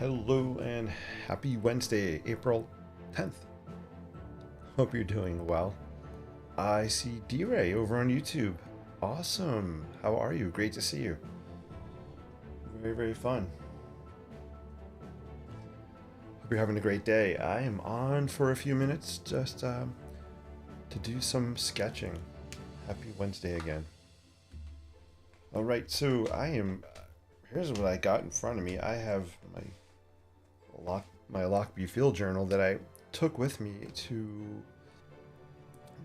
Hello and happy Wednesday, April 10th. Hope you're doing well. I see D-Ray over on YouTube. Awesome. How are you? Great to see you. Very, very fun. Hope you're having a great day. I am on for a few minutes just to do some sketching. Happy Wednesday again. All right, so here's what I got in front of me. I have my Lockby field journal that I took with me to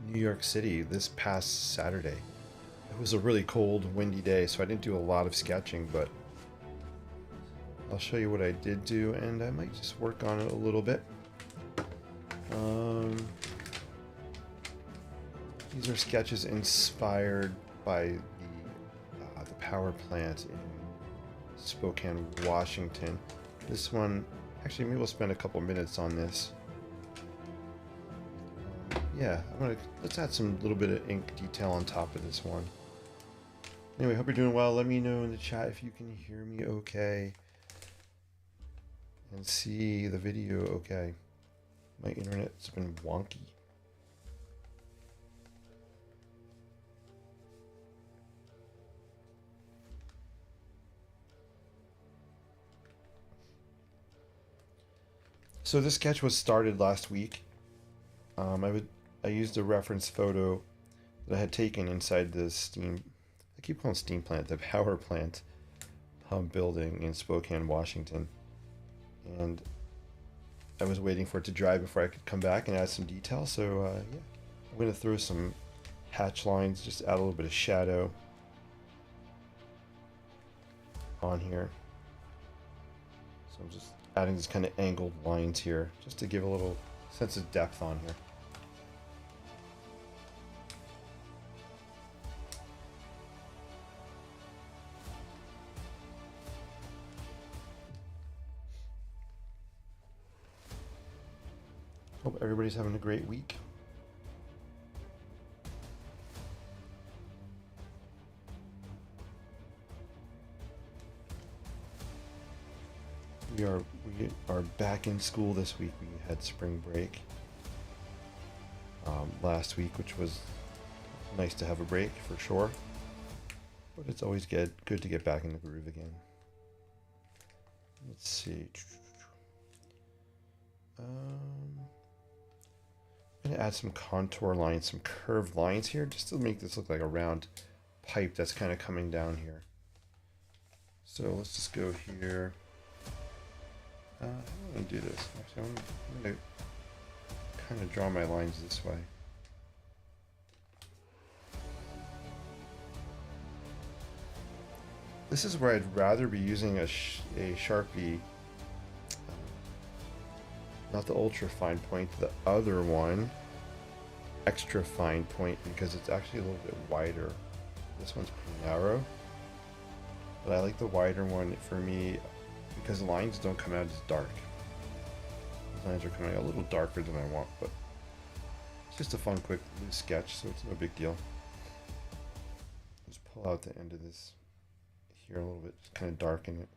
New York City this past Saturday. It was a really cold, windy day, so I didn't do a lot of sketching, but I'll show you what I did do, and I might just work on it a little bit. These are sketches inspired by the power plant in Spokane, Washington. This one, actually, maybe we'll spend a couple minutes on this. Yeah, let's add some little bit of ink detail on top of this one. Anyway, hope you're doing well. Let me know in the chat if you can hear me okay and see the video okay. My internet's been wonky. So this sketch was started last week. I used a reference photo that I had taken inside the I keep calling steam plant, the power plant building in Spokane, Washington. And I was waiting for it to dry before I could come back and add some detail. So yeah, I'm going to throw some hatch lines, just add a little bit of shadow on here. So I'm just adding these kind of angled lines here just to give a little sense of depth on here. Hope everybody's having a great week. We are back in school this week. We had spring break last week, which was nice to have a break for sure. But it's always good to get back in the groove again. Let's see. I'm going to add some contour lines, some curved lines here, just to make this look like a round pipe that's kind of coming down here. So let's just go here. How am I going to do this? Actually, I'm going to kind of draw my lines this way. This is where I'd rather be using a Sharpie, not the ultra fine point, the other one, extra fine point, because it's actually a little bit wider. This one's pretty narrow, but I like the wider one for me because the lines don't come out as dark. The lines are coming out a little darker than I want, but it's just a fun, quick, loose sketch, so it's no big deal. Just pull out the end of this here a little bit, just kind of darken it.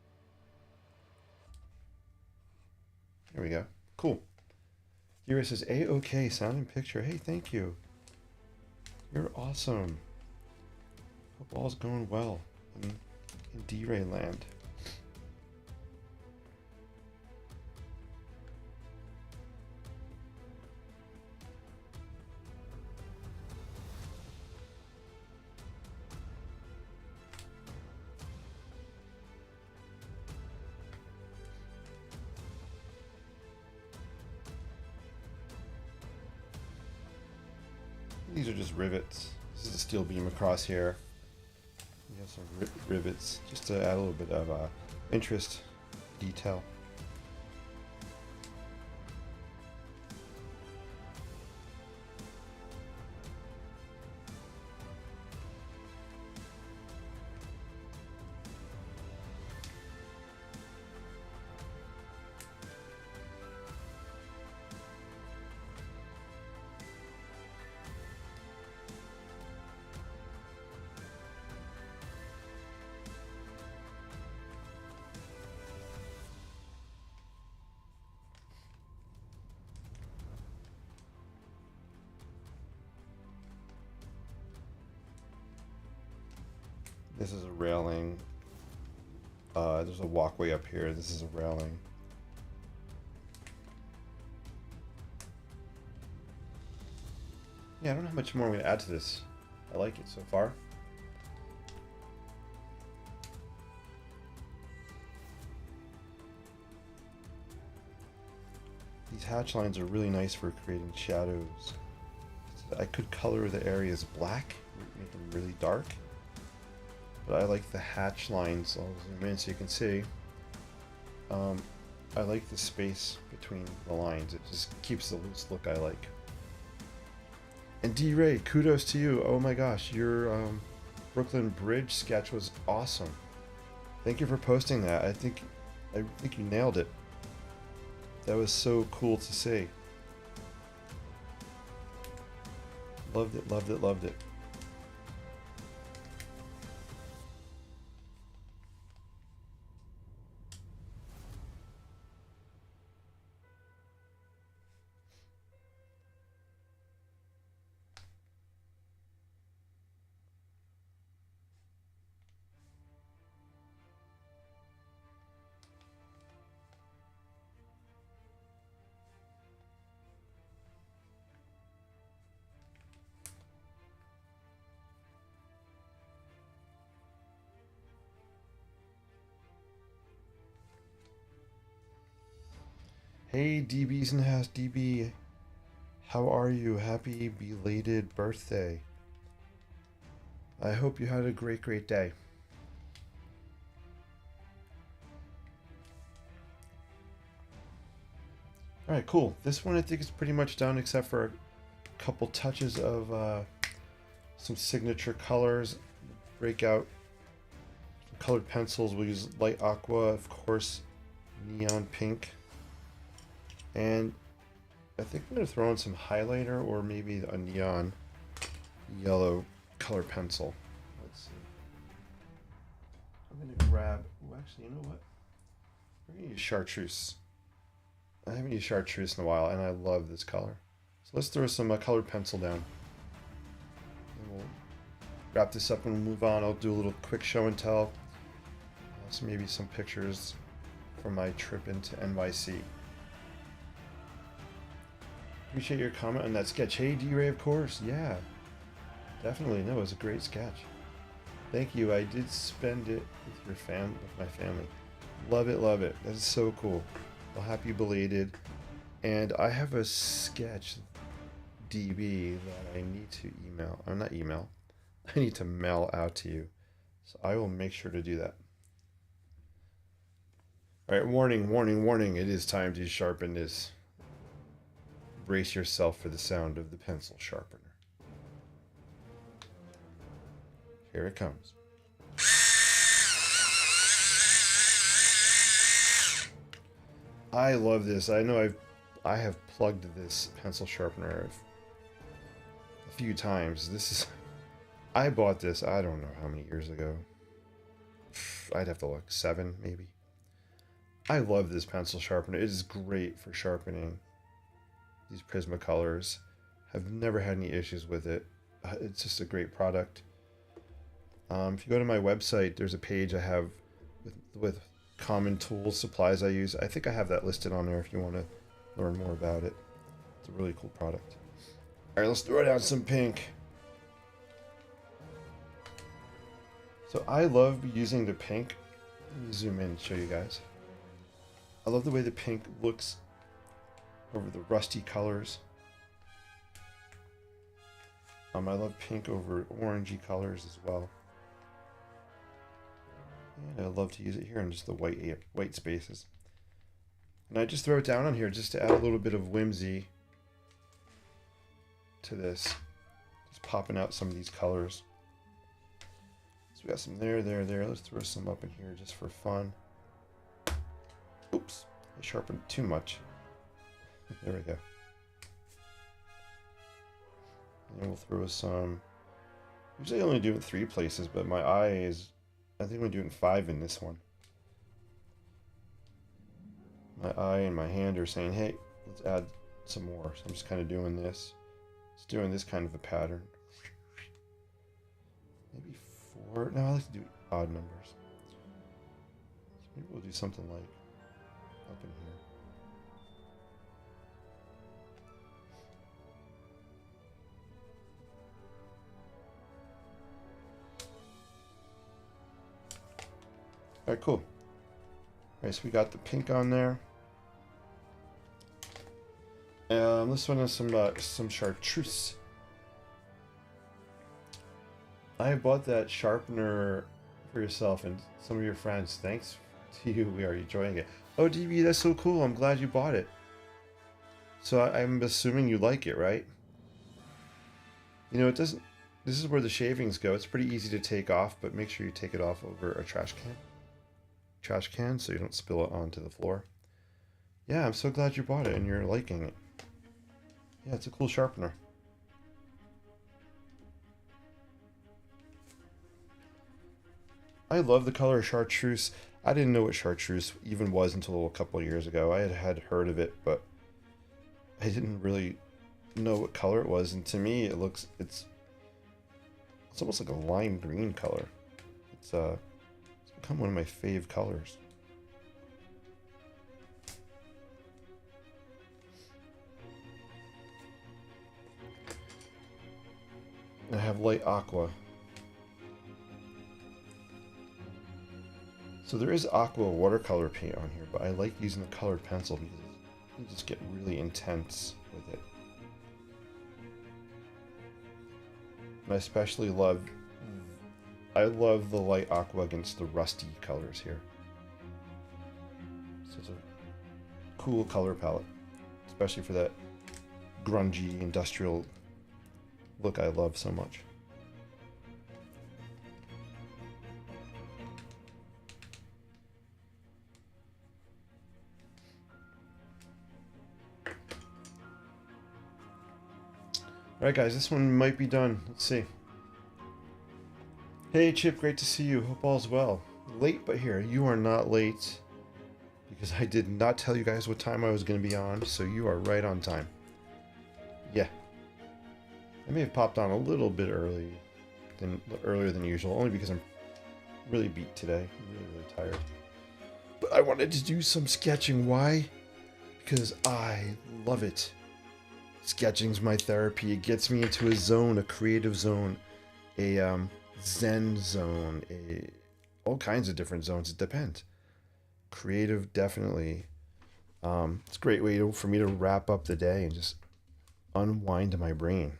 There we go. Cool. Here it says A-OK, sound and picture. Hey, thank you. You're awesome. Hope all's going well in D-Ray land. These are just rivets. This is a steel beam across here. We have some rivets just to add a little bit of interest, detail. This is a railing. There's a walkway up here. This is a railing. Yeah, I don't know how much more I'm going to add to this. I like it so far. These hatch lines are really nice for creating shadows. I could color the areas black, make them really dark. But I like the hatch lines. I'll zoom in so you can see. I like the space between the lines. It just keeps the loose look I like. And D-Ray, kudos to you. Oh my gosh, your Brooklyn Bridge sketch was awesome. Thank you for posting that. I think you nailed it. That was so cool to see. Loved it, loved it, loved it. Hey, DB's in the house. DB, how are you? Happy belated birthday. I hope you had a great, great day. Alright, cool. This one I think is pretty much done except for a couple touches of some signature colors. Break out some colored pencils. We'll use light aqua, of course, neon pink. And I think I'm going to throw in some highlighter or maybe a neon yellow color pencil. Let's see. I'm going to grab... Oh, actually, you know what? We're going to use chartreuse. I haven't used chartreuse in a while, and I love this color. So let's throw some colored pencil down. And we'll wrap this up and we'll move on. I'll do a little quick show and tell. So maybe some pictures from my trip into NYC. Appreciate your comment on that sketch. Hey, D-Ray, of course. Yeah, definitely. No, it was a great sketch. Thank you. I did spend it with my family. Love it, love it. That is so cool. Well, happy belated. And I have a sketch, DB, that I need to email. I'm not email. I need to mail out to you. So I will make sure to do that. All right, warning, warning, warning. It is time to sharpen this. Brace yourself for the sound of the pencil sharpener. Here it comes. I love this. I know I have plugged this pencil sharpener a few times. I bought this, I don't know how many years ago. I'd have to look, 7 maybe. I love this pencil sharpener. It is great for sharpening these Prismacolors. Have never had any issues with it. It's just a great product. If you go to my website, there's a page I have with common tools, supplies I use. I think I have that listed on there if you want to learn more about it. It's a really cool product. All right, let's throw down some pink. So I love using the pink. Let me zoom in and show you guys. I love the way the pink looks over the rusty colors. I love pink over orangey colors as well. And I love to use it here in just the white spaces. And I just throw it down on here just to add a little bit of whimsy to this. Just popping out some of these colors. So we got some there. Let's throw some up in here just for fun. Oops, I sharpened too much. There we go. And we'll throw some. Usually I only do it in 3 places, but my eye is, I think I'm going to do it in 5 in this one. My eye and my hand are saying, hey, let's add some more. So I'm just kind of doing this. It's doing this kind of a pattern. Maybe 4. Or, no, I like to do odd numbers. So maybe we'll do something like up in here. All right, cool. All right, so we got the pink on there. This one has some chartreuse. I bought that sharpener for yourself and some of your friends. Thanks to you. We are enjoying it. Oh, DB, that's so cool. I'm glad you bought it. So I'm assuming you like it, right? You know, it doesn't... This is where the shavings go. It's pretty easy to take off, but make sure you take it off over a trash can so you don't spill it onto the floor. Yeah, I'm so glad you bought it and you're liking it. Yeah, it's a cool sharpener. I love the color chartreuse. I didn't know what chartreuse even was until a couple of years ago. I had heard of it, but I didn't really know what color it was. And to me, it's almost like a lime green color. It's become one of my fave colors. I have light aqua. So there is aqua watercolor paint on here, but I like using the colored pencil because you just get really intense with it. And I especially love the light aqua against the rusty colors here. So it's a cool color palette, especially for that grungy industrial look I love so much. Alright guys, this one might be done. Let's see. Hey Chip, great to see you. Hope all's well. Late but here. You are not late because I did not tell you guys what time I was going to be on, so you are right on time. Yeah. I may have popped on a little bit earlier than usual, only because I'm really beat today. I'm really tired. But I wanted to do some sketching. Why? Because I love it. Sketching's my therapy. It gets me into a zone, a creative zone, a zen zone, all kinds of different zones. It depends. Creative, definitely. It's a great way for me to wrap up the day and just unwind my brain.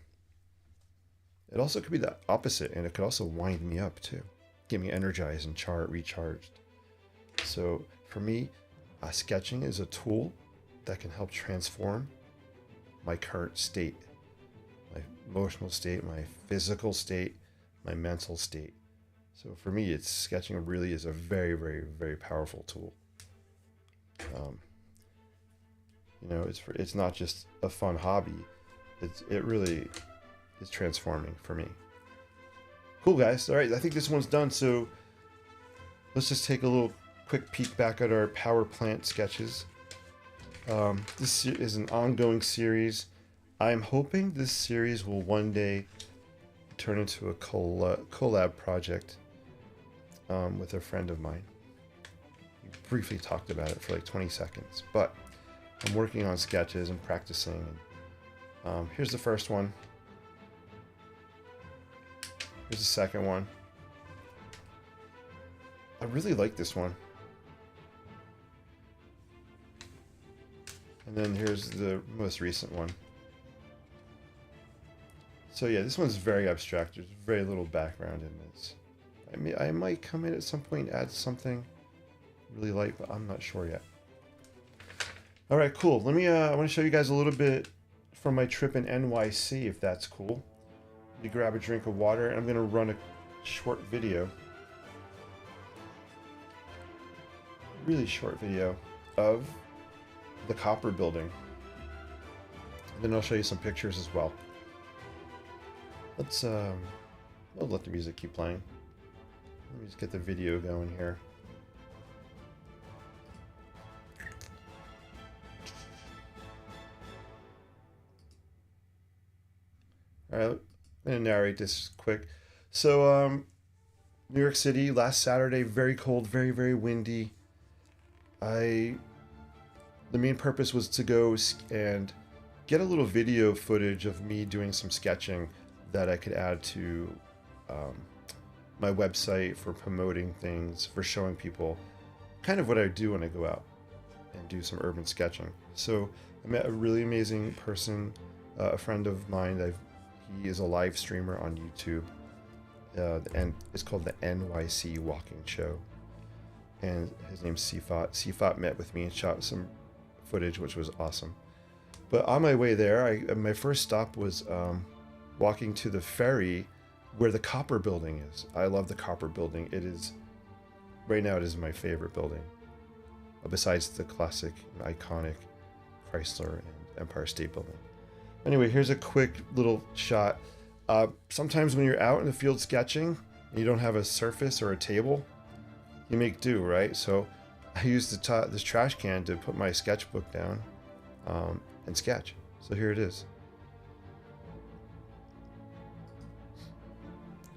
It also could be the opposite, and it could also wind me up too, get me energized and recharged. So for me, sketching is a tool that can help transform my current state, my emotional state, my physical state, my mental state. So for me, sketching really is a very, very, very powerful tool. You know, it's not just a fun hobby. It really is transforming for me. Cool guys. All right, I think this one's done. So let's just take a little quick peek back at our power plant sketches. This is an ongoing series. I'm hoping this series will one day turn into a collab project with a friend of mine. We briefly talked about it for like 20 seconds, but I'm working on sketches and practicing. Here's the first one. Here's the second one. I really like this one. And then here's the most recent one. So yeah, this one's very abstract. There's very little background in this. I mean, I might come in at some point and add something really light, but I'm not sure yet. All right, cool. Let me. I want to show you guys a little bit from my trip in NYC, if that's cool. Let me grab a drink of water, and I'm gonna run a short video. Really short video of the Copper Building. And then I'll show you some pictures as well. Let's I'll let the music keep playing. Let me just get the video going here. All right, I'm gonna narrate this quick. So New York City last Saturday, very cold, very, very windy. The main purpose was to go and get a little video footage of me doing some sketching that I could add to my website for promoting things, for showing people kind of what I do when I go out and do some urban sketching. So I met a really amazing person, a friend of mine. He is a live streamer on YouTube, and it's called the NYC Walking Show. And his name's Sifat. Sifat met with me and shot some footage, which was awesome. But on my way there, my first stop was walking to the ferry where the Copper Building is. I love the Copper Building. It is, right now, it is my favorite building, besides the classic, iconic Chrysler and Empire State Building. Anyway, here's a quick little shot. Sometimes when you're out in the field sketching and you don't have a surface or a table, you make do, right? So I used this trash can to put my sketchbook down and sketch. So here it is.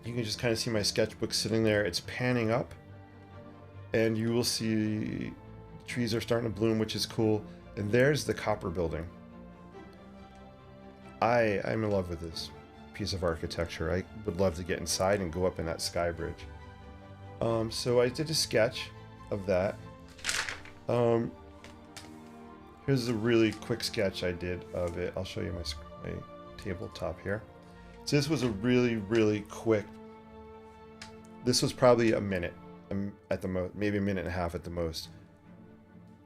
You can just kind of see my sketchbook sitting there. It's panning up, and you will see trees are starting to bloom, which is cool. And there's the Copper Building. I'm in love with this piece of architecture. I would love to get inside and go up in that sky bridge. So I did a sketch of that. Here's a really quick sketch I did of it. I'll show you my tabletop here. So this was a really, really quick. This was probably a minute at the most, maybe a minute and a half at the most.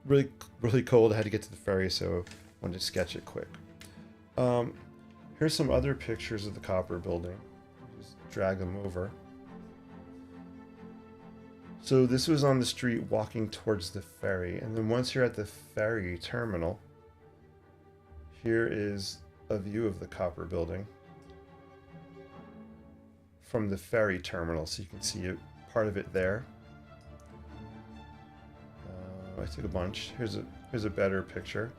Really, really cold. I had to get to the ferry, so I wanted to sketch it quick. Here's some other pictures of the Copper Building. Just drag them over. So this was on the street walking towards the ferry, and then once you're at the ferry terminal, here is a view of the Copper Building from the ferry terminal, so you can see part of it there. I took a bunch. Here's a better picture.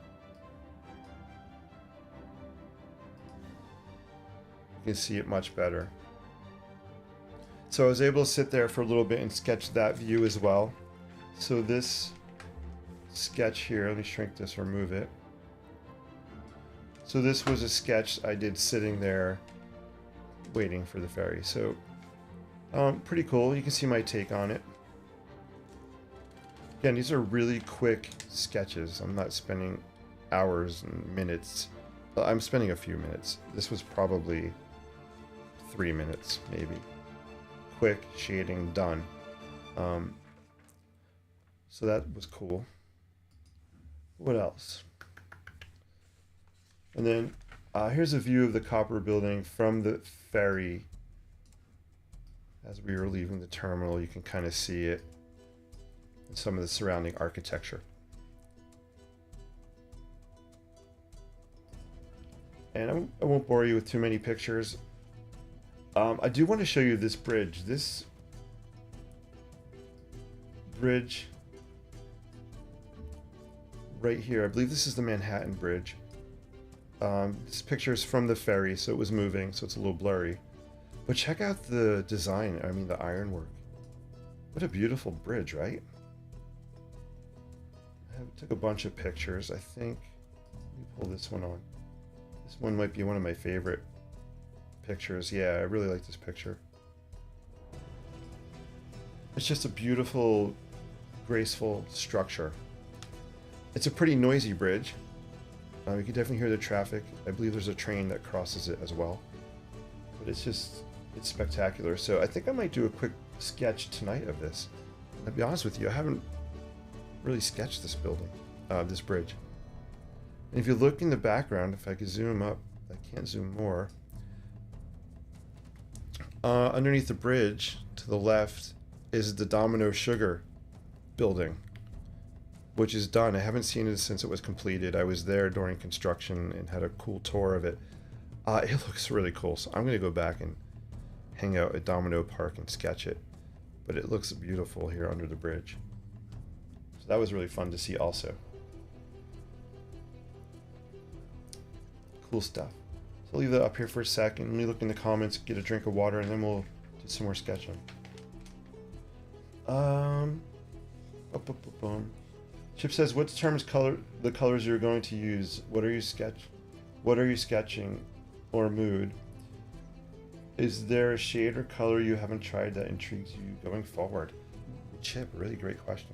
You can see it much better. So I was able to sit there for a little bit and sketch that view as well. So this sketch here, let me shrink this or move it. So this was a sketch I did sitting there waiting for the ferry. So pretty cool. You can see my take on it. Again, these are really quick sketches. I'm not spending hours and minutes. I'm spending a few minutes. This was probably 3 minutes, maybe. Quick, shading, done. So that was cool. What else? And then here's a view of the Copper Building from the ferry. As we were leaving the terminal, you can kind of see it and some of the surrounding architecture. And I won't bore you with too many pictures. I do want to show you this bridge. This bridge right here, I believe this is the Manhattan Bridge. This picture is from the ferry, so it was moving, so it's a little blurry. But check out the design, I mean the ironwork. What a beautiful bridge, right? I took a bunch of pictures, I think. Let me pull this one on. This one might be one of my favorite pictures. Yeah, I really like this picture. It's just a beautiful, graceful structure. It's a pretty noisy bridge. You can definitely hear the traffic. I believe there's a train that crosses it as well. But it's spectacular. So I think I might do a quick sketch tonight of this. I'll be honest with you, I haven't really sketched this building, this bridge. And if you look in the background, if I could zoom up, I can't zoom more. Underneath the bridge to the left is the Domino Sugar building, which is done. I haven't seen it since it was completed. I was there during construction and had a cool tour of it. It looks really cool, so I'm going to go back and hang out at Domino Park and sketch it. But it looks beautiful here under the bridge. So that was really fun to see also. Cool stuff. So I'll leave that up here for a second. Let me look in the comments, get a drink of water, and then we'll do some more sketching. Um, Chip says, what determines the colors you're going to use? What are you sketching, or mood? Is there a shade or color you haven't tried that intrigues you going forward? Chip, really great questions.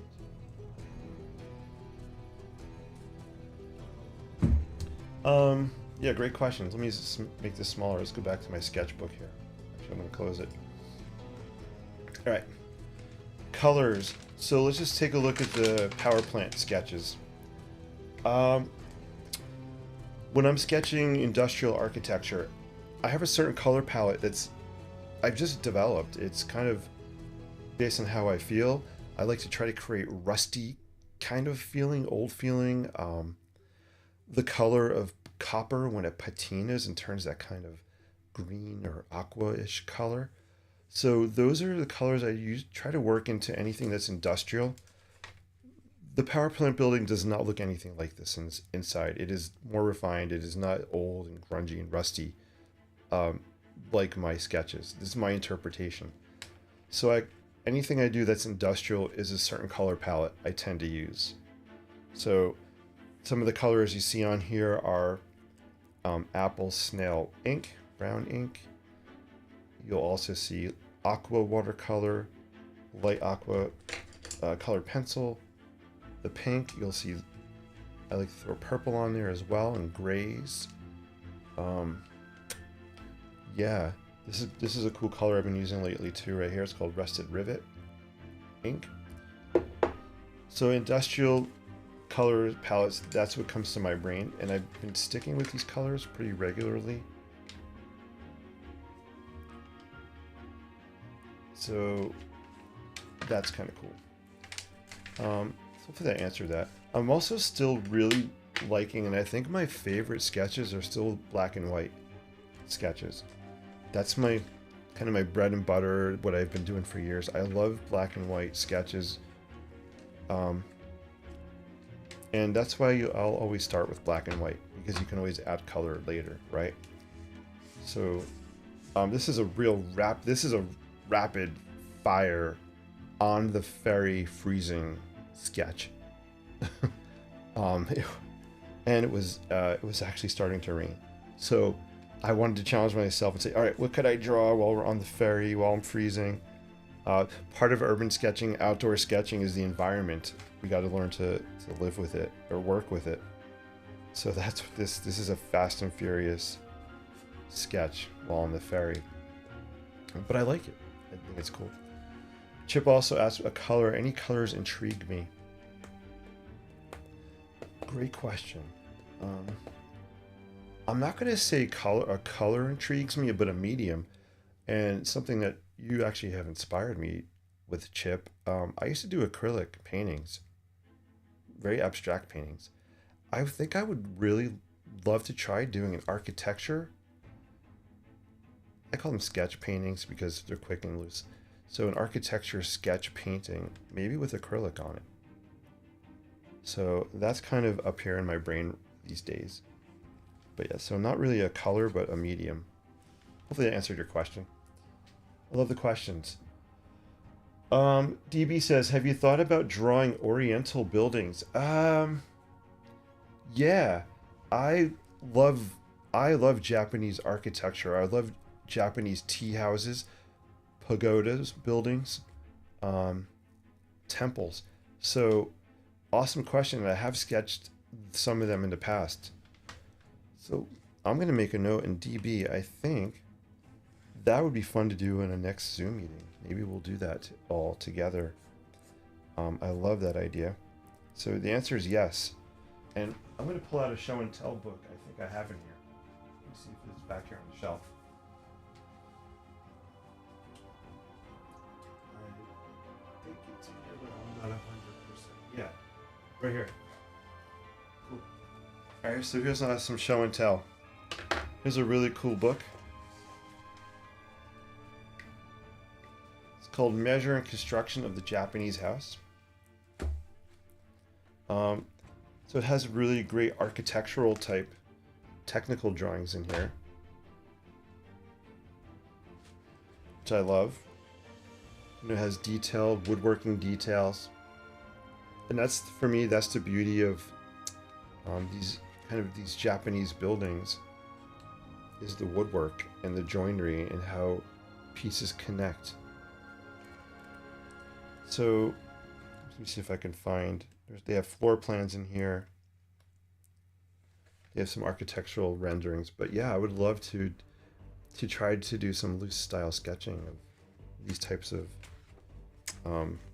Yeah, great questions. Let me just make this smaller. Let's go back to my sketchbook here. Actually, I'm going to close it. All right. Colors. So let's just take a look at the power plant sketches. When I'm sketching industrial architecture, I have a certain color palette I've just developed. It's kind of based on how I feel. I like to try to create rusty kind of feeling, old feeling. The color of copper when it patinas and turns that kind of green or aqua-ish color. So those are the colors I try to work into anything that's industrial. The power plant building does not look anything like this inside. It is more refined. It is not old and grungy and rusty like my sketches. This is my interpretation. So anything I do that's industrial is a certain color palette I tend to use. So some of the colors you see on here are apple snail ink, brown ink. You'll also see aqua watercolor, light aqua colored pencil. The pink, you'll see, I like to throw purple on there as well, and grays. Yeah, this is a cool color I've been using lately too. Right here, it's called Rusted Rivet ink. So industrial color palettes, that's what comes to my brain, and I've been sticking with these colors pretty regularly. So that's kind of cool. So hopefully that answered that. I'm also still really liking, and I think my favorite sketches are still black and white sketches. That's my kind of my bread and butter, what I've been doing for years. I love black and white sketches. And that's why I'll always start with black and white, because you can always add color later, right? So this is a rapid fire on the ferry freezing sketch. And it was actually starting to rain. So I wanted to challenge myself and say, all right, what could I draw while we're on the ferry, while I'm freezing? Part of urban sketching, outdoor sketching, is the environment. We got to learn to live with it or work with it. So that's what this is, a fast and furious sketch while on the ferry. But I like it. I think it's cool. Chip also asked a color. Any colors intrigue me? Great question. I'm not going to say a color intrigues me, but a medium. And something that you actually have inspired me with, Chip. I used to do acrylic paintings, very abstract paintings. I think I would really love to try doing an architecture. I call them sketch paintings because they're quick and loose. So an architecture sketch painting, maybe with acrylic on it. So that's kind of up here in my brain these days. But yeah, so not really a color, but a medium. Hopefully that answered your question. I love the questions. DB says, have you thought about drawing oriental buildings? Yeah, I love Japanese architecture. I love Japanese tea houses, pagodas, buildings, temples. So awesome question. I have sketched some of them in the past. So I'm going to make a note in DB. I think that would be fun to do in a next Zoom meeting. Maybe we'll do that all together. I love that idea. So the answer is yes. And I'm going to pull out a show and tell book I think I have in here. Let me see if it's back here on the shelf. I think it's in here, but I'm not 100%. Yeah, right here. Cool. All right, so here's some show and tell. Here's a really cool book. It's called Measure and Construction of the Japanese House. So it has really great architectural type technical drawings in here, which I love. And it has detailed woodworking details. And that's, for me, that's the beauty of these Japanese buildings, is the woodwork and the joinery and how pieces connect. So let me see if I can find, they have floor plans in here. They have some architectural renderings, but yeah, I would love to try to do some loose style sketching of these types of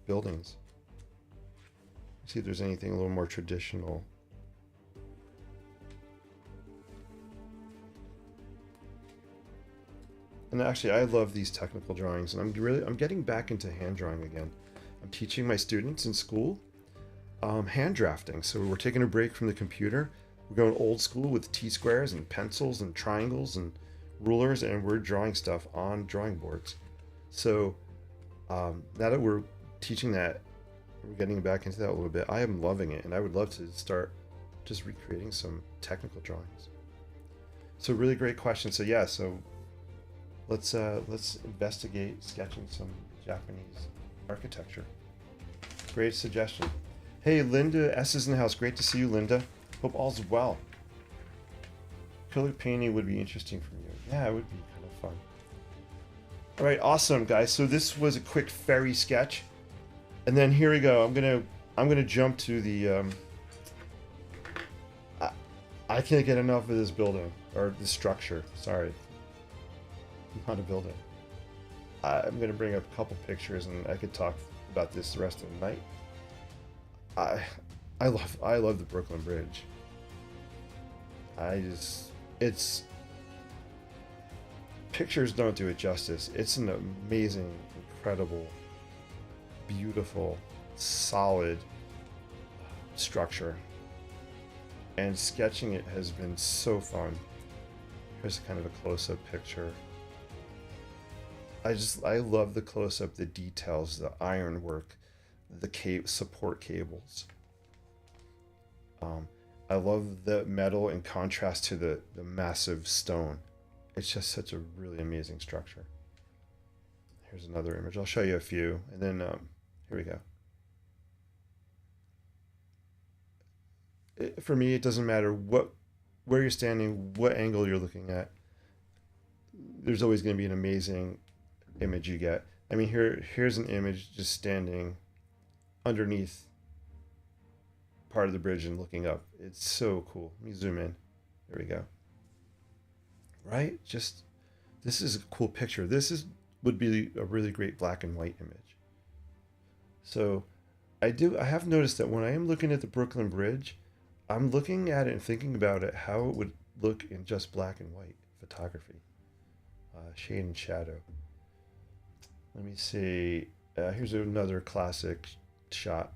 buildings. See if there's anything a little more traditional. And actually, I love these technical drawings, and I'm getting back into hand drawing again. I'm teaching my students in school hand drafting. So we're taking a break from the computer. We're going old school with T-squares and pencils and triangles and rulers, and we're drawing stuff on drawing boards. So now that we're teaching that, we're getting back into that a little bit. I am loving it, and I would love to start just recreating some technical drawings. So really great question. So yeah, so let's investigate sketching some Japanese architecture. Great suggestion. Hey, Linda S is in the house. Great to see you, Linda. Hope all's well. Color painting would be interesting for you. Yeah, it would be kind of fun. All right, awesome, guys. So this was a quick fairy sketch, and then here we go. I'm gonna jump to the. I can't get enough of this building or the structure. Sorry, not a building. I'm gonna bring up a couple pictures, and I could talk about this the rest of the night. I love the Brooklyn Bridge. It's pictures don't do it justice. It's an amazing, incredible, beautiful, solid structure, and sketching it has been so fun. Here's kind of a close-up picture. I love the close-up, the details, the ironwork, the support cables. I love the metal in contrast to the massive stone. It's just such a really amazing structure. Here's another image. I'll show you a few, and then here we go. For me, it doesn't matter where you're standing, what angle you're looking at. There's always going to be an amazing image you get. I mean, here's an image just standing underneath part of the bridge and looking up. It's so cool. Let me zoom in. There we go. Right? Just, this is a cool picture. Would be a really great black and white image. So I have noticed that when I am looking at the Brooklyn Bridge, I'm looking at it and thinking about it, how it would look in just black and white photography. Shade and shadow. Let me see. Here's another classic shot.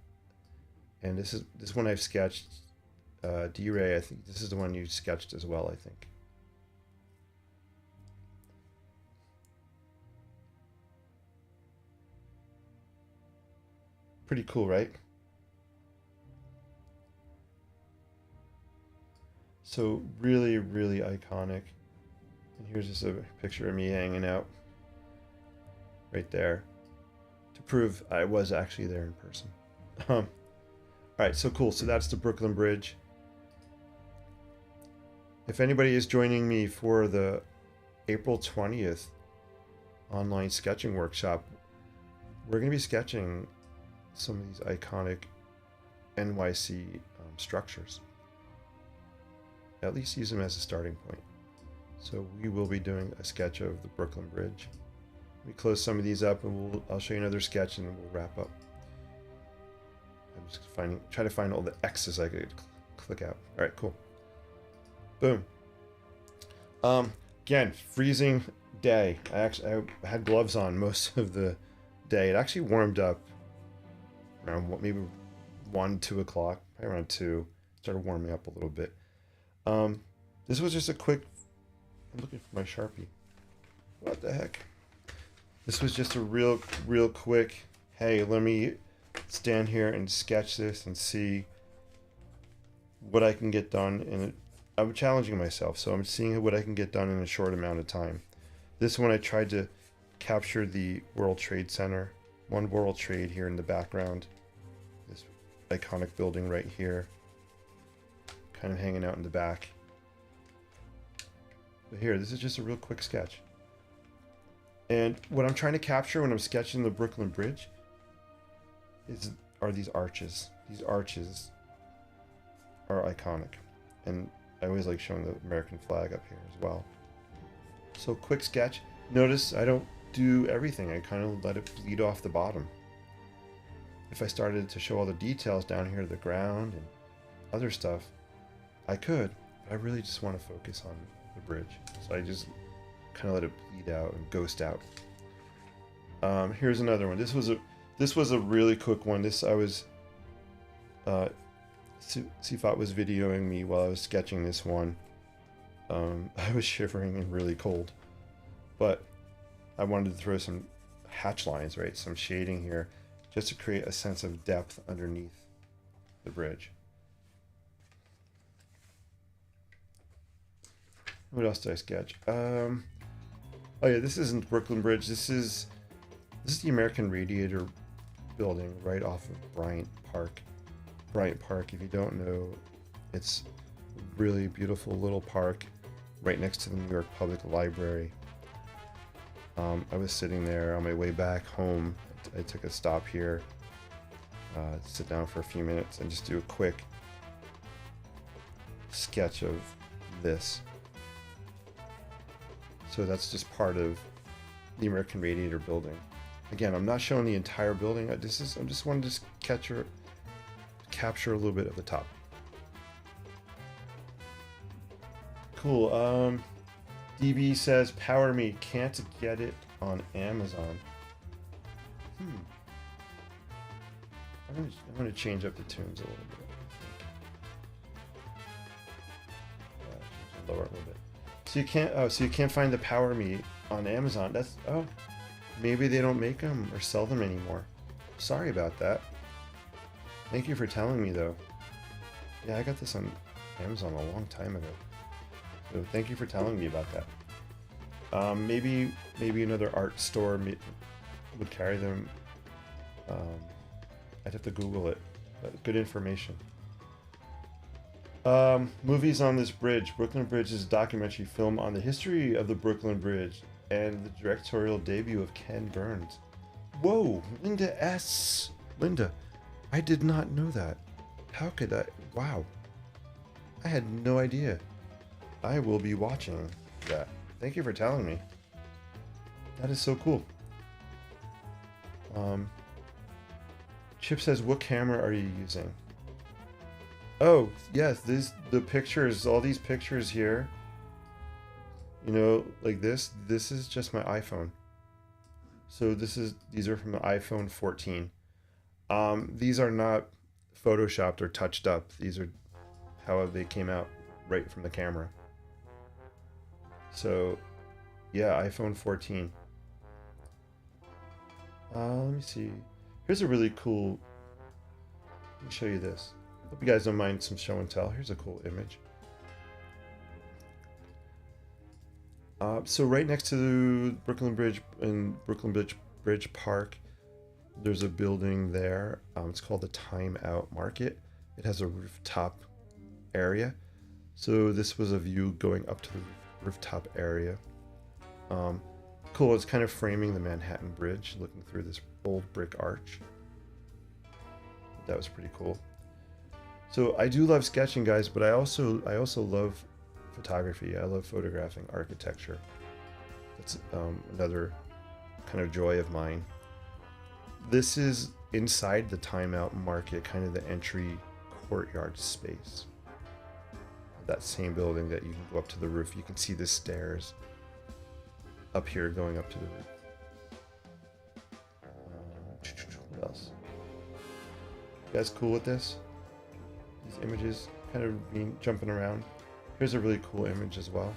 And this one I've sketched. D-Ray, I think this is the one you sketched as well, I think. Pretty cool, right? So really, really iconic. And here's just a picture of me hanging out right there to prove I was actually there in person. All right, so cool. So that's the Brooklyn Bridge. If anybody is joining me for the April 20th online sketching workshop, we're going to be sketching some of these iconic NYC structures. At least use them as a starting point. So we will be doing a sketch of the Brooklyn Bridge. We close some of these up, and I'll show you another sketch, and we'll wrap up. I'm just try to find all the X's I could click out. All right, cool. Boom. Again, freezing day. I had gloves on most of the day. It actually warmed up around maybe 1, 2 o'clock, probably around 2. Started warming up a little bit. This was just a quick. I'm looking for my Sharpie. What the heck? This was just a real quick. Hey, let me stand here and sketch this and see what I can get done. And I'm challenging myself, so I'm seeing what I can get done in a short amount of time. This one I tried to capture the World Trade Center One World Trade here in the background. This iconic building right here. Kind of hanging out in the back. But here, this is just a real quick sketch. And what I'm trying to capture when I'm sketching the Brooklyn Bridge are these arches. These arches are iconic. And I always like showing the American flag up here as well. So quick sketch. Notice I don't do everything. I kind of let it bleed off the bottom. If I started to show all the details down here, the ground and other stuff, I could. But I really just want to focus on the bridge. So I just kind of let it bleed out and ghost out. Here's another one. This was a really quick one. Sifat was videoing me while I was sketching this one. I was shivering and really cold, but I wanted to throw some hatch lines, right? Some shading here, just to create a sense of depth underneath the bridge. What else did I sketch? Oh yeah, this isn't Brooklyn Bridge. This is the American Radiator building right off of Bryant Park. Bryant Park, if you don't know, it's a really beautiful little park right next to the New York Public Library. I was sitting there on my way back home. I took a stop here, sit down for a few minutes and just do a quick sketch of this. So that's just part of the American Radiator building. Again, I'm not showing the entire building. I just wanted to capture a little bit of the top. Cool. DB says, "Power Me, can't get it on Amazon." I'm gonna change up the tunes a little bit. Change it lower a little bit. So you can't find the Power Me on Amazon. Maybe they don't make them or sell them anymore. Sorry about that. Thank you for telling me though. Yeah, I got this on Amazon a long time ago. So thank you for telling me about that. Maybe another art store would carry them. I'd have to Google it, but good information. Movies on this bridge. Brooklyn Bridge is a documentary film on the history of the Brooklyn Bridge and the directorial debut of Ken Burns. Whoa, Linda S. Linda, I did not know that. How could I? Wow. I had no idea. I will be watching that. Thank you for telling me. That is so cool. Chip says, "What camera are you using?" Oh, yes, the pictures, all these pictures here, you know, like this is just my iPhone. So these are from the iPhone 14. These are not photoshopped or touched up. These are how they came out right from the camera. So, yeah, iPhone 14. Let me see. Here's a really cool, let me show you this. Hope you guys don't mind some show and tell. Here's a cool image. So right next to the Brooklyn Bridge and Brooklyn Bridge Park, there's a building there. It's called the Time Out Market. It has a rooftop area. So this was a view going up to the rooftop area. Cool. It's kind of framing the Manhattan Bridge, looking through this old brick arch. That was pretty cool. So I do love sketching, guys, but I also love photography. I love photographing architecture. That's another kind of joy of mine. This is inside the Time Out Market, kind of the entry courtyard space. That same building that you can go up to the roof. You can see the stairs up here going up to the roof. What else? You guys cool with this? These images kind of jumping around. Here's a really cool image as well.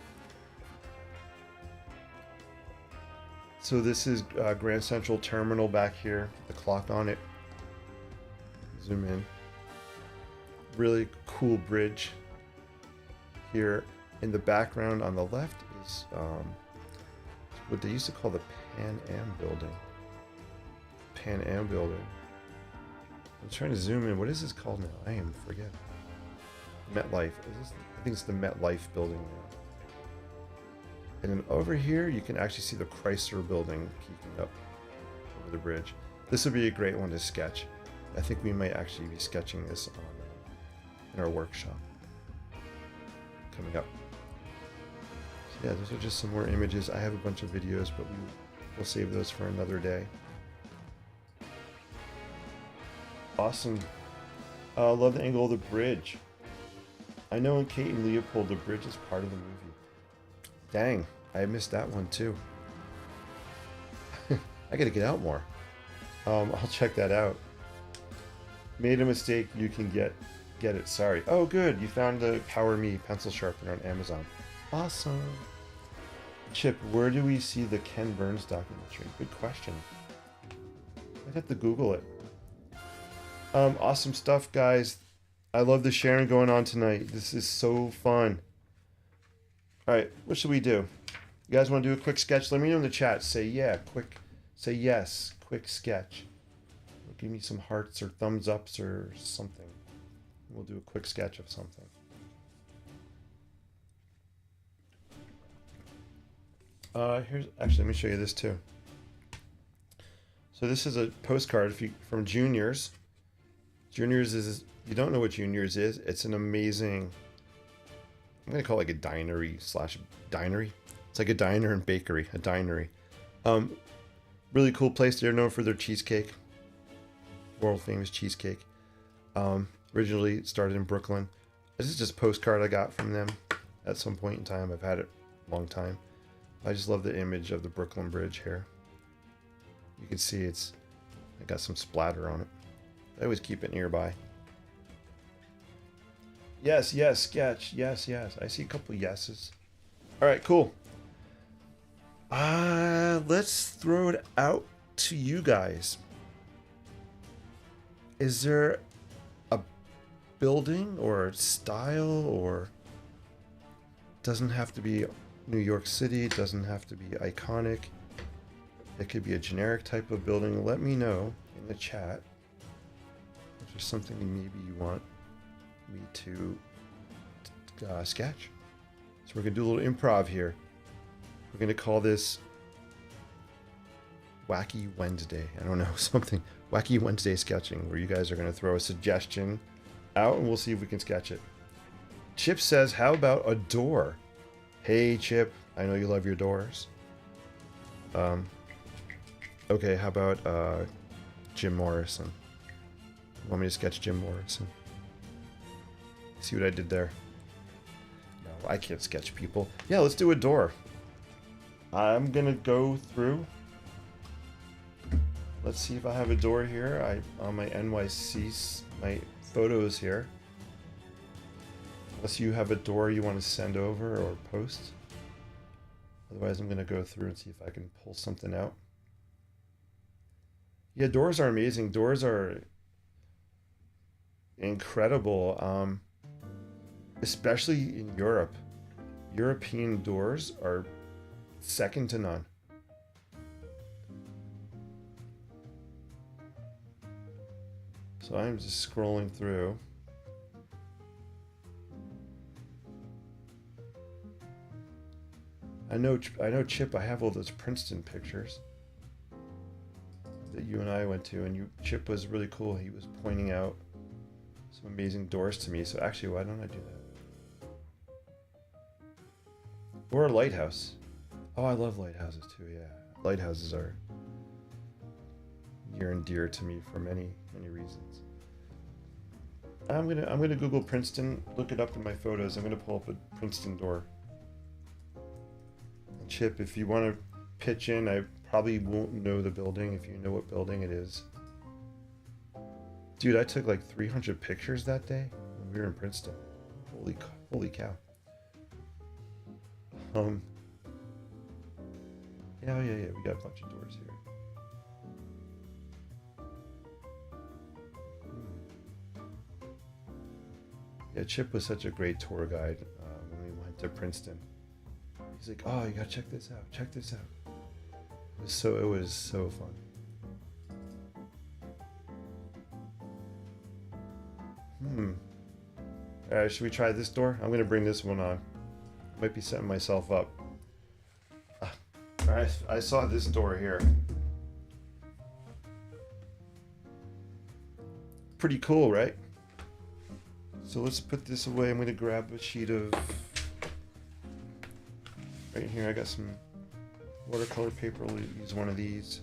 So this is Grand Central Terminal back here. The clock on it. Zoom in. Really cool bridge. Here in the background on the left is what they used to call the Pan Am building. Pan Am building. I'm trying to zoom in. What is this called now? I am forgetting. MetLife. I think it's the MetLife building now. And then over here, you can actually see the Chrysler building peeking up over the bridge. This would be a great one to sketch. I think we might actually be sketching this in our workshop coming up. So yeah, those are just some more images. I have a bunch of videos, but we'll save those for another day. Awesome. Love the angle of the bridge. I know in Kate and Leopold, the bridge is part of the movie. Dang, I missed that one too. I gotta get out more. I'll check that out. Made a mistake, you can get it. Sorry. Oh, good. You found the Power Me pencil sharpener on Amazon. Awesome. Chip, where do we see the Ken Burns documentary? Good question. I'd have to Google it. Awesome stuff, guys. I love the sharing going on tonight. This is so fun. All right, what should we do? You guys want to do a quick sketch? Let me know in the chat. Say yeah, quick. Say yes, quick sketch. Or give me some hearts or thumbs ups or something. We'll do a quick sketch of something. Actually, let me show you this too. So this is a postcard from Juniors. Juniors is, you don't know what Juniors is. It's an amazing, I'm going to call it like a dinery slash dinery. It's like a diner and bakery, a dinery. Really cool place. They're known for their cheesecake. World famous cheesecake. Originally started in Brooklyn. This is just a postcard I got from them at some point in time. I've had it a long time. I just love the image of the Brooklyn Bridge here. You can see I got some splatter on it. I always keep it nearby. Yes, yes, sketch. Yes, yes. I see a couple yeses. All right, cool. Let's throw it out to you guys. Is there a building or style, or doesn't have to be New York City, it doesn't have to be iconic. It could be a generic type of building. Let me know in the chat if there's something maybe you want me to sketch. So we're gonna do a little improv here. We're gonna call this Wacky Wednesday. I don't know, something. Wacky Wednesday sketching, where you guys are gonna throw a suggestion out and we'll see if we can sketch it. Chip says, how about a door? Hey Chip, I know you love your doors. Okay, how about Jim Morrison? You want me to sketch Jim Morrison? See what I did there? No, I can't sketch people. Yeah, let's do a door. I'm gonna go through. Let's see if I have a door here. On my NYC, my photos here. Unless you have a door you want to send over or post. Otherwise, I'm gonna go through and see if I can pull something out. Yeah, doors are amazing. Doors are incredible, especially in Europe. European doors are second to none. So I'm just scrolling through. I know, Chip, I have all those Princeton pictures that you and I went to, and Chip was really cool. He was pointing out some amazing doors to me. So actually, why don't I do that? Or a lighthouse. Oh, I love lighthouses too. Yeah, lighthouses are near and dear to me for many reasons. I'm gonna Google Princeton, look it up in my photos. I'm gonna pull up a Princeton door. Chip, if you want to pitch in, I probably won't know the building. If you know what building it is. Dude, I took like 300 pictures that day when we were in Princeton. Holy cow. Yeah, we got a bunch of doors here. Yeah, Chip was such a great tour guide when we went to Princeton. He's like, oh, you gotta check this out. Check this out. It was so fun. Alright, should we try this door? I'm gonna bring this one on. Might be setting myself up. Alright, I saw this door here. Pretty cool, right? So let's put this away. I'm gonna grab a sheet of... Right here, I got some watercolor paper. We'll use one of these.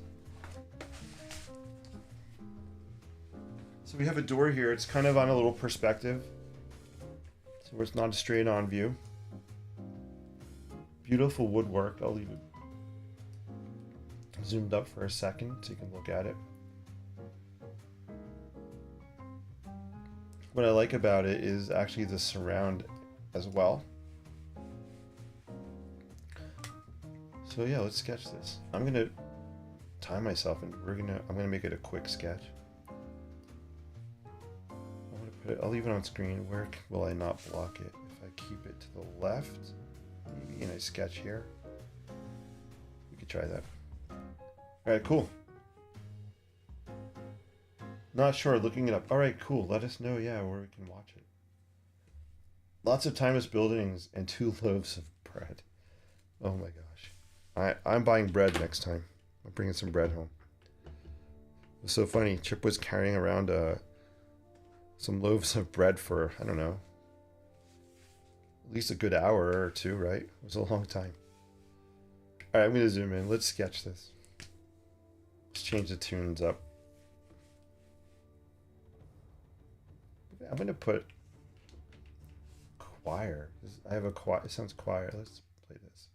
So we have a door here. It's kind of on a little perspective. So it's not a straight on view. Beautiful woodwork. I'll leave it zoomed up for a second so you can look at it. What I like about it is actually the surround as well. So yeah, let's sketch this. I'm gonna time myself and I'm gonna make it a quick sketch. I'll leave it on screen. Where will I not block it? If I keep it to the left, maybe, and I sketch here. We could try that. Alright, cool. Not sure, looking it up. Alright, cool. Let us know, yeah, where we can watch it. Lots of timeless buildings and 2 loaves of bread. Oh my gosh. I'm buying bread next time. I'm bringing some bread home. It was so funny. Chip was carrying around some loaves of bread for, I don't know, at least a good hour or 2, right? It was a long time. Alright, I'm going to zoom in. Let's sketch this. Let's change the tunes up. I'm going to put choir. I have a choir. It sounds choir. Let's play this.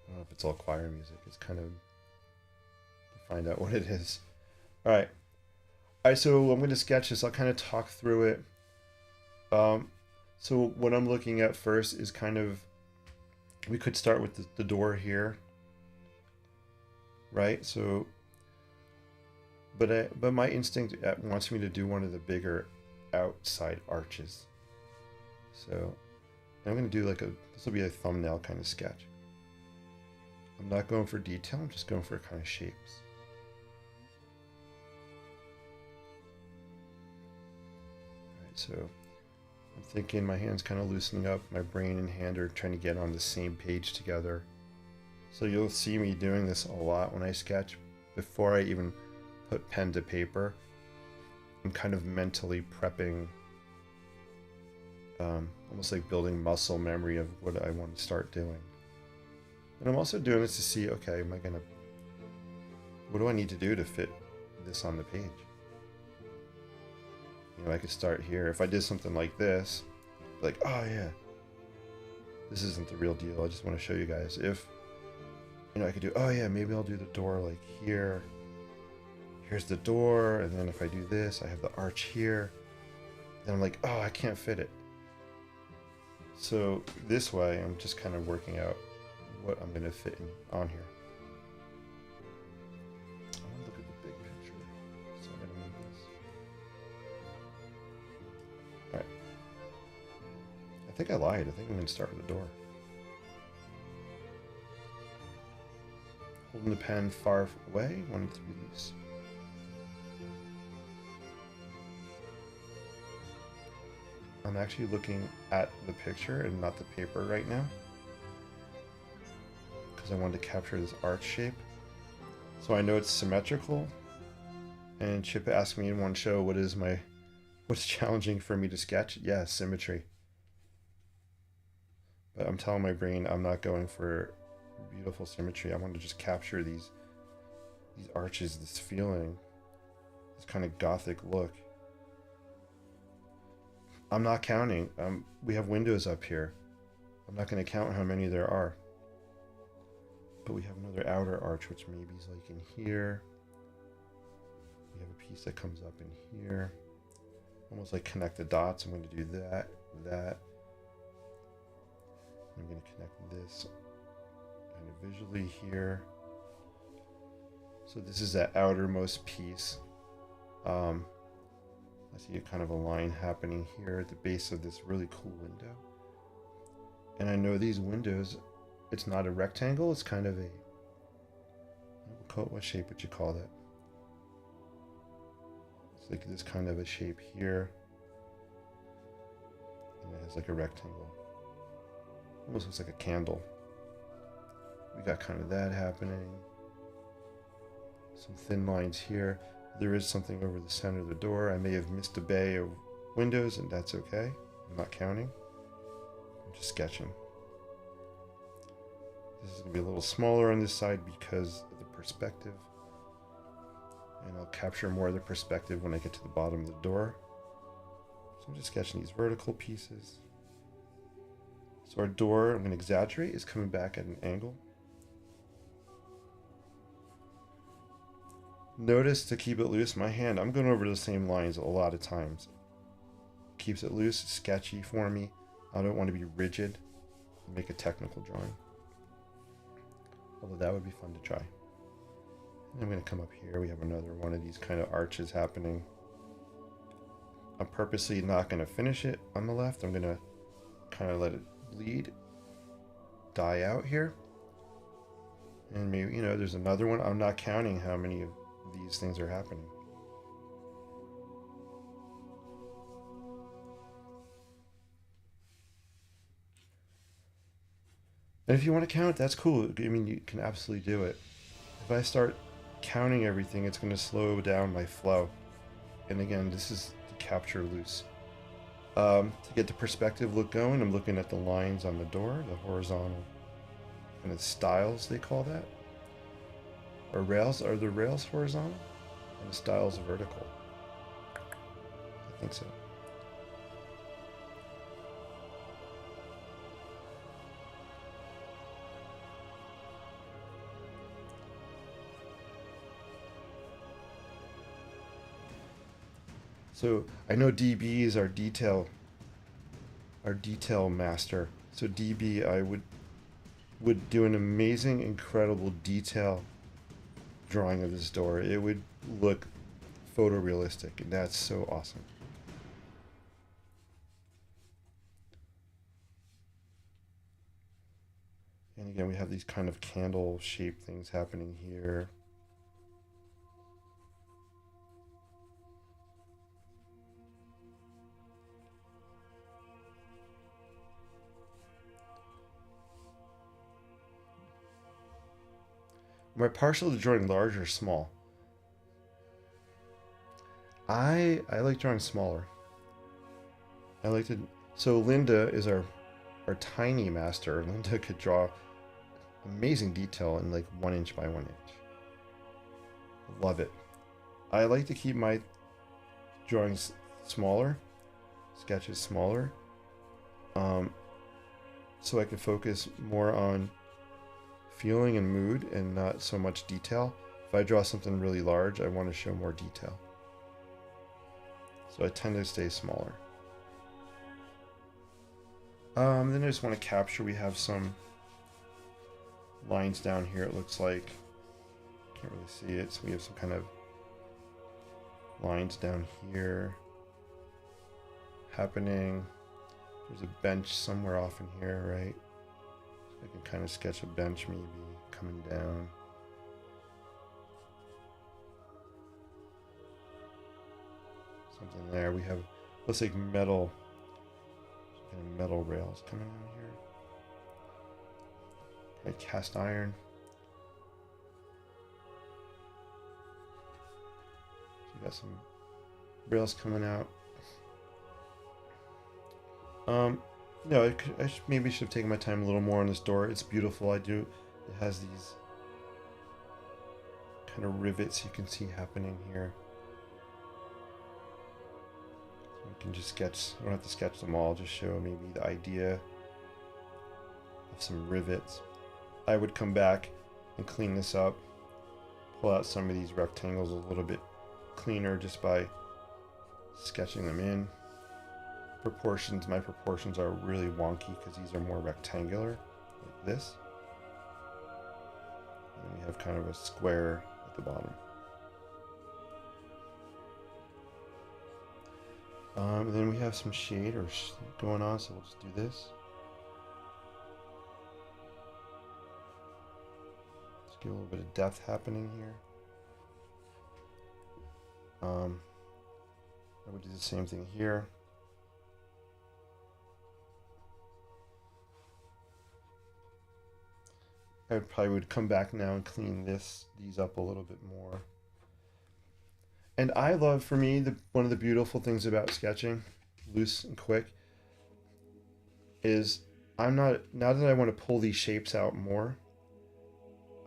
I don't know if it's all choir music. It's kind of to find out what it is. Alright. Alright, so I'm going to sketch this. I'll kind of talk through it. So what I'm looking at first is kind of, we could start with the door here. Right? So, but my instinct wants me to do one of the bigger outside arches. So I'm going to do like this will be a thumbnail kind of sketch. I'm not going for detail, I'm just going for kind of shapes. Alright, so I'm thinking my hand's kind of loosening up, my brain and hand are trying to get on the same page together. So you'll see me doing this a lot when I sketch. Before I even put pen to paper, I'm kind of mentally prepping, almost like building muscle memory of what I want to start doing. And I'm also doing this to see, okay, what do I need to do to fit this on the page? You know, I could start here. If I did something like this, like, oh yeah, this isn't the real deal. I just want to show you guys. If, you know, I could do, oh yeah, maybe I'll do the door like here. Here's the door, and then if I do this, I have the arch here. Then I'm like, oh, I can't fit it. So this way, I'm just kind of working out what I'm going to fit on here. I want to look at the big picture, so I'm going to move this. Alright. I think I lied. I think I'm going to start with the door. Holding the pen far away, want it to release. I'm actually looking at the picture and not the paper right now, because I wanted to capture this arch shape. So I know it's symmetrical, and Chip asked me in one show, what's challenging for me to sketch? Yeah, symmetry. But I'm telling my brain I'm not going for beautiful symmetry. I want to just capture these arches, this feeling, this kind of gothic look. I'm not counting. We have windows up here. I'm not going to count how many there are. But we have another outer arch, which maybe is like in here. We have a piece that comes up in here. Almost like connect the dots. I'm going to do that. I'm going to connect this kind of visually here. So this is that outermost piece. I see a kind of a line happening here at the base of this really cool window. And I know these windows, it's not a rectangle, it's kind of a, what shape would you call that? It's like this kind of a shape here. And it has like a rectangle. Almost looks like a candle. We got kind of that happening. Some thin lines here. There is something over the center of the door. I may have missed a bay of windows, and that's okay. I'm not counting. I'm just sketching. This is going to be a little smaller on this side because of the perspective. And I'll capture more of the perspective when I get to the bottom of the door. So I'm just sketching these vertical pieces. So our door, I'm going to exaggerate, is coming back at an angle. Notice, to keep it loose, my hand, I'm going over the same lines a lot of times. Keeps it loose, sketchy for me. I don't want to be rigid and make a technical drawing. Although that would be fun to try. And I'm going to come up here. We have another one of these kind of arches happening. I'm purposely not going to finish it on the left. I'm going to kind of let it bleed, die out here. And maybe, you know, there's another one. I'm not counting how many of these things are happening. And if you want to count, that's cool. I mean, you can absolutely do it. If I start counting everything, it's going to slow down my flow. And again, this is to capture loose. To get the perspective look going, I'm looking at the lines on the door, the horizontal kind of stiles, they call that. Or rails, are the rails horizontal? And the stiles vertical? I think so. So I know DB is our detail master. So DB, I would do an amazing, incredible detail drawing of this door. It would look photorealistic, and that's so awesome. And again, we have these kind of candle shaped things happening here. Am I partial to drawing large or small? I like drawing smaller. I like to. So Linda is our tiny master. Linda could draw amazing detail in like 1 inch by 1 inch. Love it. I like to keep my drawings smaller, sketches smaller, so I can focus more on feeling and mood and not so much detail. If I draw something really large, I want to show more detail. So I tend to stay smaller. Then I just want to capture, we have some lines down here, it looks like. Can't really see it, so we have some kind of lines down here happening. There's a bench somewhere off in here, right? So I can kind of sketch a bench maybe coming down. Something there. We have, looks like metal, kind of metal rails coming out here. Like cast iron. So we got some rails coming out. No, maybe should have taken my time a little more on this door. It's beautiful. It has these kind of rivets you can see happening here. So you can just sketch, you don't have to sketch them all, just show maybe the idea of some rivets. I would come back and clean this up, pull out some of these rectangles a little bit cleaner just by sketching them in. Proportions, my proportions are really wonky because these are more rectangular, like this. And then we have kind of a square at the bottom. And then we have some shade going on, so we'll just do this. Let's get a little bit of depth happening here. I would do the same thing here. I probably would come back now and clean these up a little bit more. And I love, for me, one of the beautiful things about sketching, loose and quick, is now that I want to pull these shapes out more,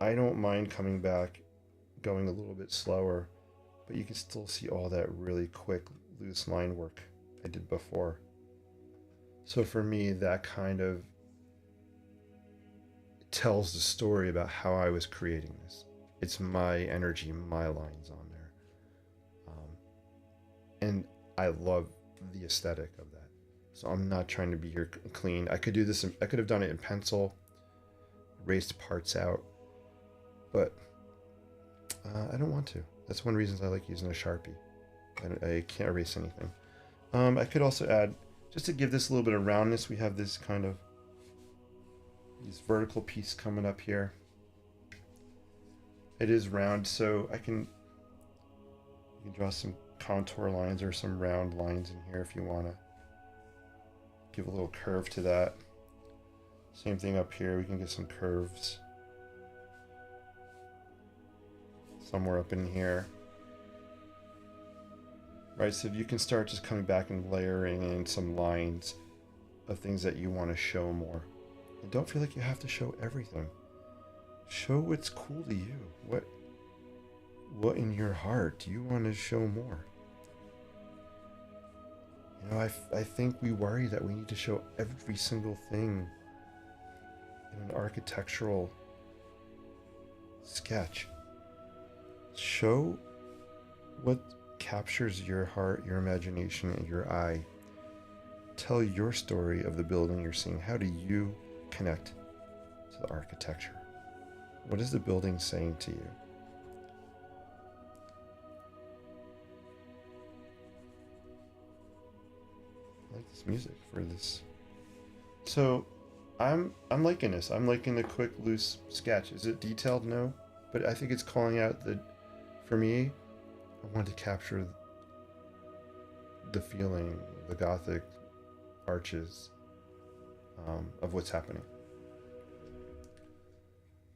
I don't mind coming back, going a little bit slower, but you can still see all that really quick, loose line work I did before. So for me, that kind of tells the story about how I was creating this. It's my energy, my lines on there. And I love the aesthetic of that. So I'm not trying to be here clean. I could do this, I could have done it in pencil, erased parts out, but I don't want to. That's one reason I like using a Sharpie. I can't erase anything. I could also add, just to give this a little bit of roundness, we have this kind of this vertical piece coming up here. It is round, so you can draw some contour lines or some round lines in here if you want to give a little curve to that. Same thing up here, we can get some curves somewhere up in here. Right, so you can start just coming back and layering in some lines of things that you want to show more. And don't feel like you have to show everything. Show what's cool to you. What in your heart do you want to show more? You know, I think we worry that we need to show every single thing in an architectural sketch. Show what captures your heart, your imagination, and your eye. Tell your story of the building you're seeing. How do you connect to the architecture? What is the building saying to you? I like this music for this. So I'm liking this. I'm liking the quick, loose sketch. Is it detailed? No. But I think it's calling out that, for me, I want to capture the feeling, the Gothic arches of what's happening.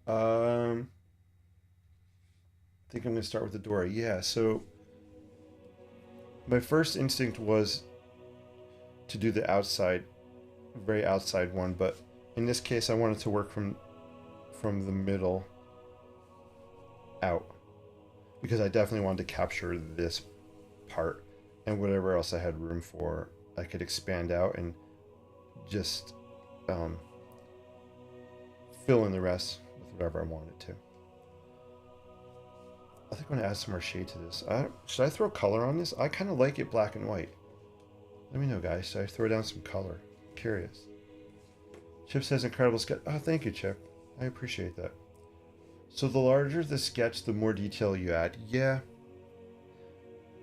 I think I'm going to start with the door. Yeah, so my first instinct was to do the outside, very outside one, but in this case I wanted to work from the middle out, because I definitely wanted to capture this part, and whatever else I had room for, I could expand out and just fill in the rest with whatever I wanted to. I think I'm going to add some more shade to this. Should I throw color on this? I kind of like it black and white. Let me know, guys. Should I throw down some color? I'm curious. Chip says incredible sketch. Oh, thank you, Chip. I appreciate that. So the larger the sketch, the more detail you add. Yeah.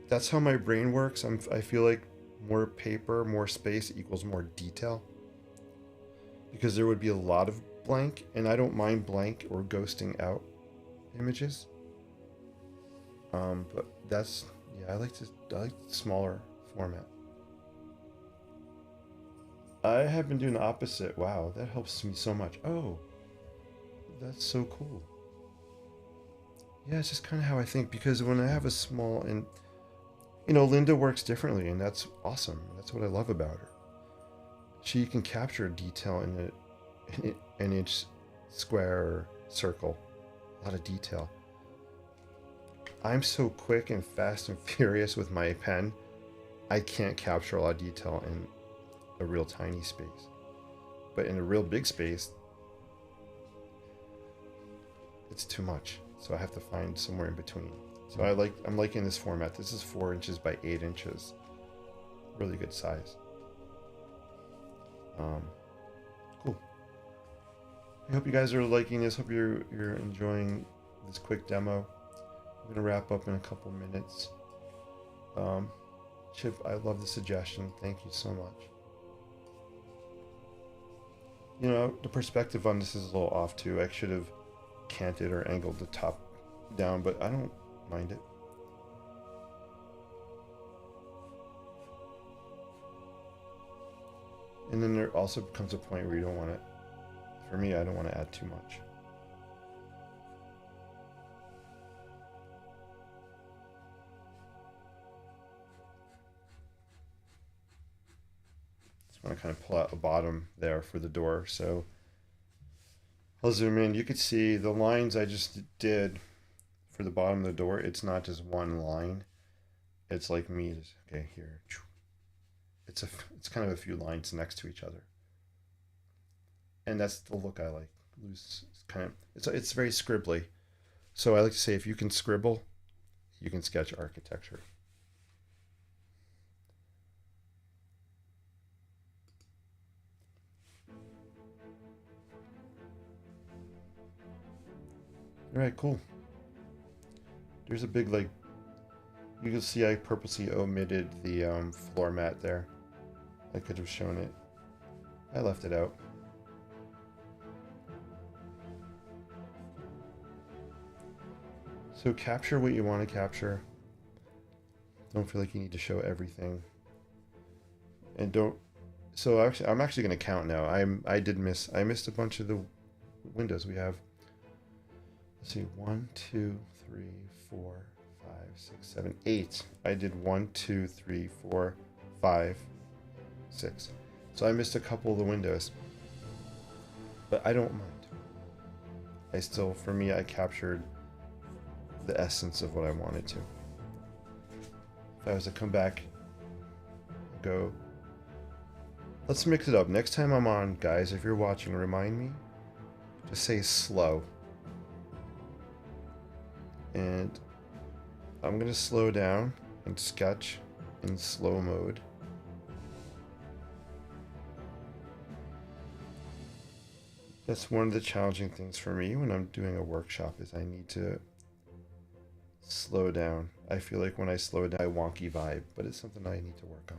That's how my brain works. I feel like more paper, more space equals more detail. Because there would be a lot of blank, and I don't mind blank or ghosting out images. But that's, yeah, I like the smaller format. I have been doing the opposite. Wow, that helps me so much. Oh, that's so cool. Yeah, it's just kind of how I think, because when I have a small, and you know, Linda works differently, and that's awesome. That's what I love about her. She can capture detail in an inch square or circle, a lot of detail. I'm so quick and fast and furious with my pen, I can't capture a lot of detail in a real tiny space. But in a real big space, it's too much. So I have to find somewhere in between. So I'm liking this format. This is 4 inches by 8 inches. Really good size. Cool. I hope you guys are liking this. Hope you're enjoying this quick demo. I'm gonna wrap up in a couple minutes. Chip, I love the suggestion. Thank you so much. You know, the perspective on this is a little off too. I should have canted or angled the top down, but I don't mind it. And then there also comes a point where you don't want to, for me, I don't want to add too much. Just want to kind of pull out the bottom there for the door. So I'll zoom in. You could see the lines I just did for the bottom of the door. It's not just one line. It's like me. Okay, here. It's kind of a few lines next to each other. And that's the look I like. Loose, it's very scribbly. So I like to say if you can scribble, you can sketch architecture. All right, cool. There's a big, like, you can see I purposely omitted the floor mat there. I could have shown it. I left it out. So capture what you want to capture. Don't feel like you need to show everything. And don't. So actually, I'm actually going to count now. I missed a bunch of the windows. We have. Let's see, 1, 2, 3, 4, 5, 6, 7, 8. I did 1, 2, 3, 4, 5, 6. So I missed a couple of the windows. But I don't mind. For me, I captured the essence of what I wanted to. If I was to come back, go, let's mix it up. Next time I'm on, guys, if you're watching, remind me, just say slow. And I'm going to slow down and sketch in slow mode. That's one of the challenging things for me when I'm doing a workshop is I need to slow down. I feel like when I slow down, I wonky vibe, but it's something I need to work on.